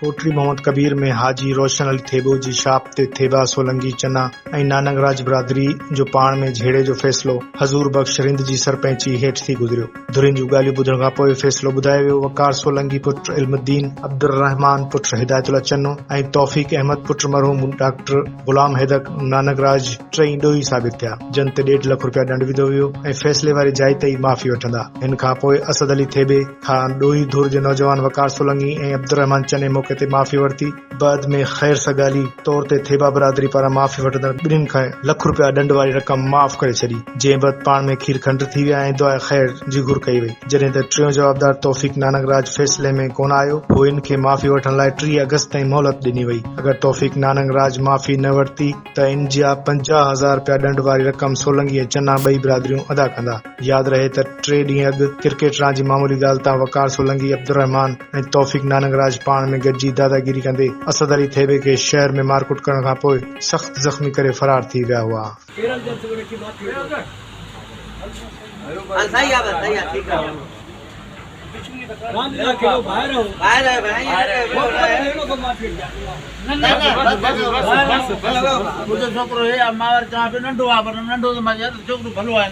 कोटरी मोहम्मद कबीर में हाजी रोशन अली थेबो जी शाप ते थेबा सोलंगी चन्ना ऐं नानक राज बिरादरी जो पाण में झेड़े जो फैसलो हज़ूर बख्श रिंद जी सरपंची हेठ थी गुज़रियो। धुरिन जूं ॻाल्हियूं ॿुधण खां पोइ फैसलो ॿुधायो वियो। वकार सोलंगी पुत्र इल्मुद्दीन अब्दुर रहमान पुत्र हिदायतुल्ला चन्नो ऐं तौफ़ीक अहमद पुत्र मरहूम डॉक्टर गुलाम हैदर नानक राज टई ॾोही साबित थिया। जन ते 1.5 लाख रुपया दंड विधो वियो ऐं फैसले वारी जाइ ते ई माफ़ी वठंदा। हिन खां पोइ असद अली थेबे खां ॾोही धुर जे नौजवान वकार सोलंगी ऐं अब्दुर रहमान चन्ने मौके ते माफ़ी वरिती। बाद में ख़ैर सगाली तौर ते थेबा बिरादरी पारां माफ़ी वठंदड़ ॿिन्हिनि खां लख रुपया दंड वारी रक़म माफ़ करे छॾी। जंहिं बैदि पाण में खीर खंड थी विया ऐं दुआ ख़ैर जी घुर कई वई। जॾहिं त टियों जवाबदार तौफ़ीक नानक राज फैसले में कोन आयो, पोइ इन खे माफ़ी वठण लाइ 3 अगस्त ताईं मोहलत ॾिनी वई। अगरि तौफ़ीक नानक राज माफ़ी न वरिती त इन जा 50,000 रुपया दंड वारी रक़म सोलंगी ऐं चन्ना ॿई बिरादरियूं अदा कंदा। यादि रहे त 3 ॾींहं अॻु क्रिकेट रांदि जी मामूली ॻाल्हि तां वकार सोलंगी अब्दुर रहमान ऐं तौफ़ीक नानक राज पाण में गॾिजी दादागिरी कंदे असद अली थेबे खे शहर में मारकुट करण खां पोइ सख़्त ज़ख़्मी करे फरार थी विया हुआ। छोकिरो भलो आहे